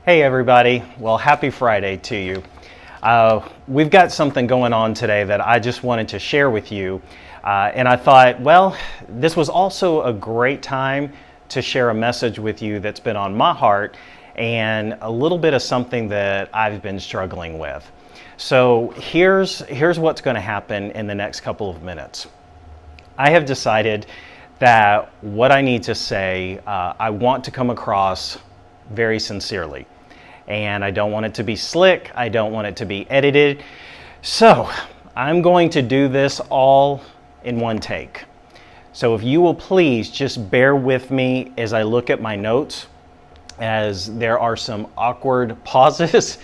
Hey everybody, well happy Friday to you. We've got something going on today that I just wanted to share with you, and I thought, well, this was also a great time to share a message with you that's been on my heart and a little bit of something that I've been struggling with. So here's what's going to happen in the next couple of minutes. I have decided that what I need to say, I want to come across very sincerely. And I don't want it to be slick. I don't want it to be edited. So I'm going to do this all in one take. So if you will please just bear with me as I look at my notes, as there are some awkward pauses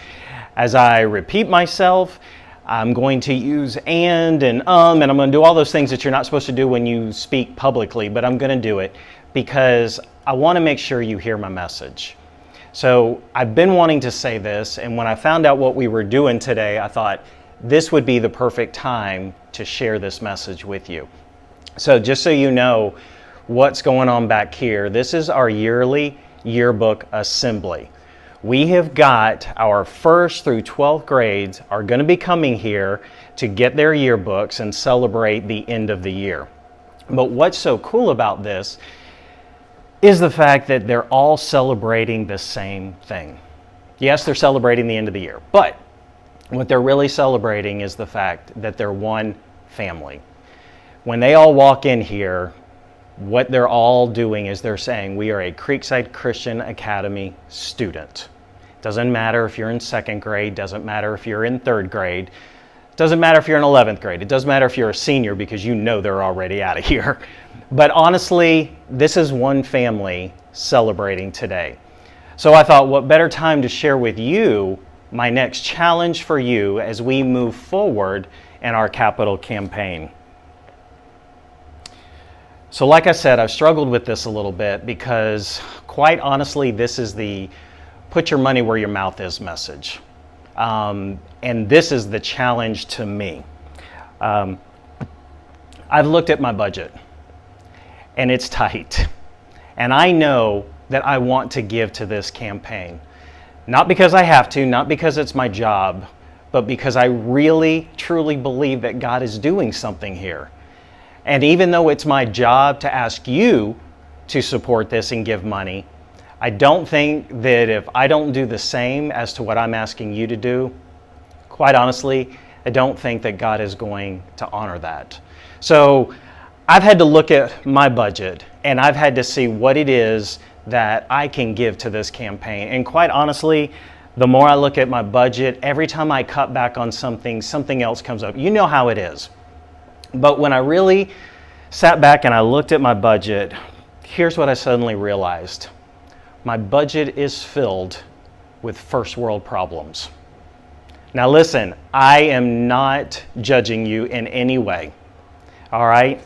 as I repeat myself. I'm going to use and I'm going to do all those things that you're not supposed to do when you speak publicly, but I'm going to do it because I want to make sure you hear my message. So I've been wanting to say this, and when I found out what we were doing today, I thought this would be the perfect time to share this message with you. So just so you know what's going on back here, this is our yearly yearbook assembly. We have got our 1st through 12th grades are going to be coming here to get their yearbooks and celebrate the end of the year. But what's so cool about this is the fact that they're all celebrating the same thing. Yes, they're celebrating the end of the year, but what they're really celebrating is the fact that they're one family. When they all walk in here, what they're all doing is they're saying, we are a Creekside Christian Academy student. Doesn't matter if you're in 2nd grade, doesn't matter if you're in 3rd grade, doesn't matter if you're in 11th grade, it doesn't matter if you're a senior because you know they're already out of here. But honestly, this is one family celebrating today. So I thought, what better time to share with you my next challenge for you as we move forward in our capital campaign. So like I said, I've struggled with this a little bit because quite honestly, this is the put your money where your mouth is message. And this is the challenge to me. I've looked at my budget and it's tight. And I know that I want to give to this campaign. Not because I have to, not because it's my job, but because I really, truly believe that God is doing something here. And even though it's my job to ask you to support this and give money, I don't think that if I don't do the same as to what I'm asking you to do, quite honestly, I don't think that God is going to honor that. So I've had to look at my budget and I've had to see what it is that I can give to this campaign. And quite honestly, the more I look at my budget, every time I cut back on something, something else comes up. You know how it is. But when I really sat back and I looked at my budget, here's what I suddenly realized. My budget is filled with first world problems. Now listen, I am not judging you in any way, all right?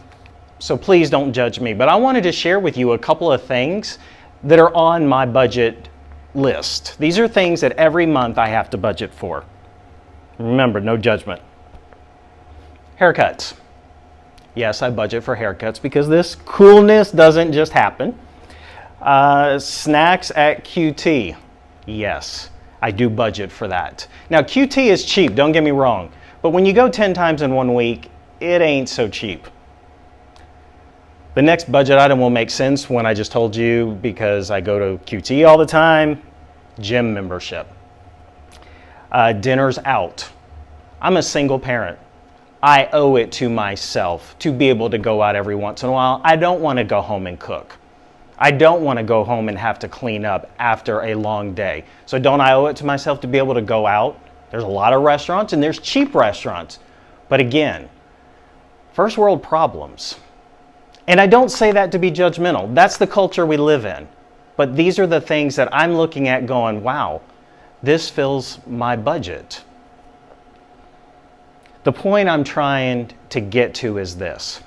So please don't judge me, but I wanted to share with you a couple of things that are on my budget list. These are things that every month I have to budget for. Remember, no judgment. Haircuts. Yes, I budget for haircuts because this coolness doesn't just happen. Snacks at QT. Yes, I do budget for that. Now, QT is cheap, don't get me wrong. But when you go 10 times in 1 week, it ain't so cheap. The next budget item will make sense when I just told you because I go to QT all the time. Gym membership. Dinners out. I'm a single parent. I owe it to myself to be able to go out every once in a while. I don't want to go home and cook. I don't want to go home and have to clean up after a long day. So don't I owe it to myself to be able to go out? There's a lot of restaurants and there's cheap restaurants. But again, first world problems. And I don't say that to be judgmental. That's the culture we live in. But these are the things that I'm looking at going, wow, this fills my budget. The point I'm trying to get to is this.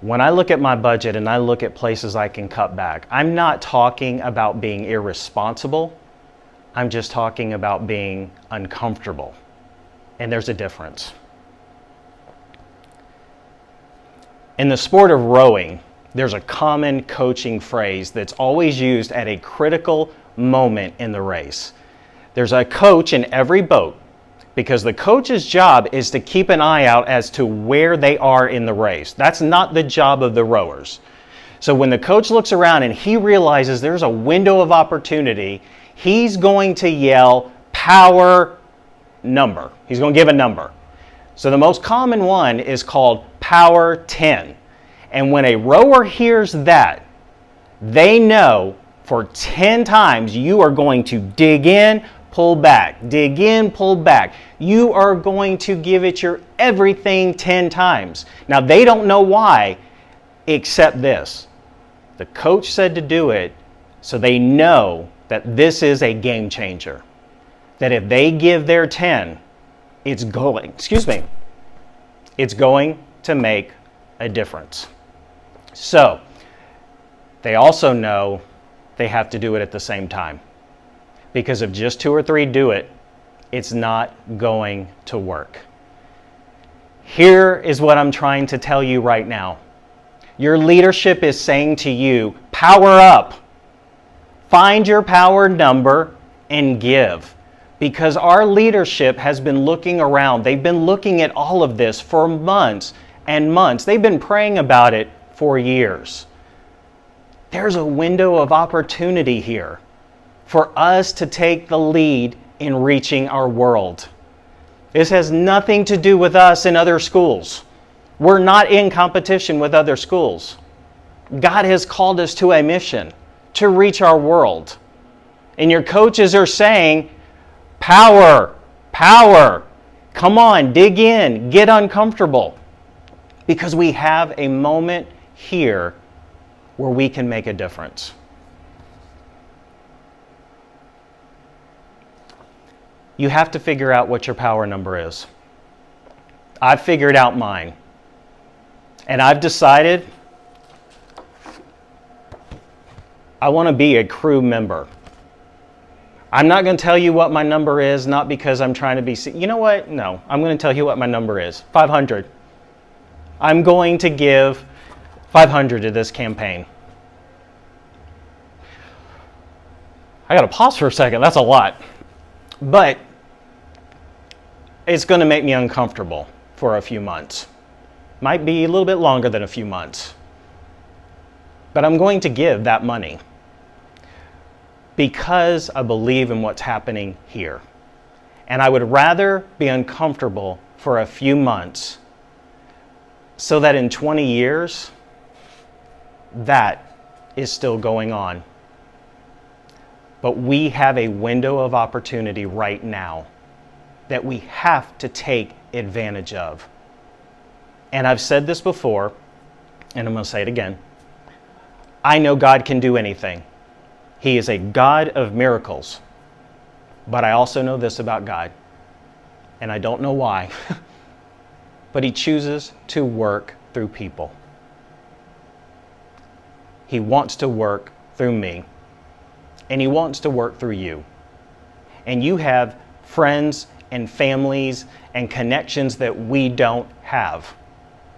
When I look at my budget and I look at places I can cut back, I'm not talking about being irresponsible. I'm just talking about being uncomfortable. And there's a difference. In the sport of rowing, there's a common coaching phrase that's always used at a critical moment in the race. There's a coach in every boat, because the coach's job is to keep an eye out as to where they are in the race. That's not the job of the rowers. So when the coach looks around and he realizes there's a window of opportunity, he's going to yell power number. He's going to give a number. So the most common one is called power 10. And when a rower hears that, they know for 10 times you are going to dig in, pull back, dig in, pull back. You are going to give it your everything 10 times. Now they don't know why, except this. The coach said to do it, so they know that this is a game changer. That if they give their 10, it's going to make a difference. So, they also know they have to do it at the same time. Because if just 2 or 3 do it, it's not going to work. Here is what I'm trying to tell you right now. Your leadership is saying to you, power up. Find your power number and give. Because our leadership has been looking around. They've been looking at all of this for months and months. They've been praying about it for years. There's a window of opportunity here for us to take the lead in reaching our world. This has nothing to do with us and other schools. We're not in competition with other schools. God has called us to a mission to reach our world. And your coaches are saying, power, power. Come on, dig in, get uncomfortable. Because we have a moment here where we can make a difference. You have to figure out what your power number is. I've figured out mine. And I've decided I want to be a crew member. I'm not going to tell you what my number is, not because I'm trying to be... You know what? No, I'm going to tell you what my number is. 500. I'm going to give 500 to this campaign. I got to pause for a second. That's a lot. But it's going to make me uncomfortable for a few months. Might be a little bit longer than a few months. But I'm going to give that money because I believe in what's happening here. And I would rather be uncomfortable for a few months so that in 20 years, that is still going on. But we have a window of opportunity right now that we have to take advantage of. And I've said this before, and I'm going to say it again. I know God can do anything. He is a God of miracles. But I also know this about God, and I don't know why, but He chooses to work through people. He wants to work through me, and He wants to work through you. And you have friends and families and connections that we don't have.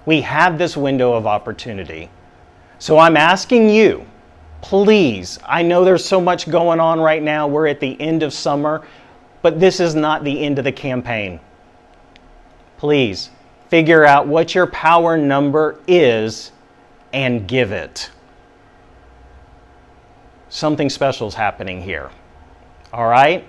We have this window of opportunity. So I'm asking you, please, I know there's so much going on right now. We're at the end of summer, but this is not the end of the campaign. Please figure out what your power number is and give it. Something special is happening here. All right?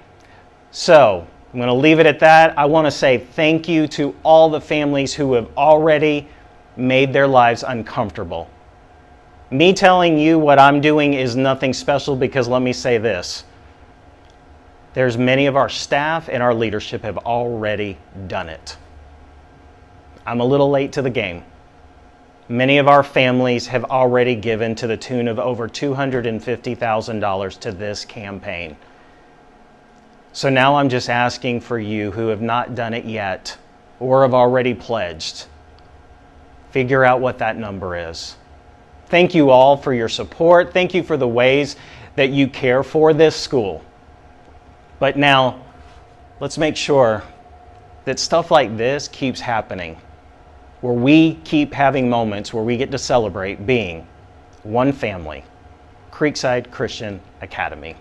So I'm going to leave it at that. I want to say thank you to all the families who have already made their lives uncomfortable. Me telling you what I'm doing is nothing special because let me say this. There's many of our staff and our leadership have already done it. I'm a little late to the game. Many of our families have already given to the tune of over $250,000 to this campaign. So now I'm just asking for you who have not done it yet or have already pledged, figure out what that number is. Thank you all for your support. Thank you for the ways that you care for this school. But now, let's make sure that stuff like this keeps happening, where we keep having moments where we get to celebrate being one family, Creekside Christian Academy.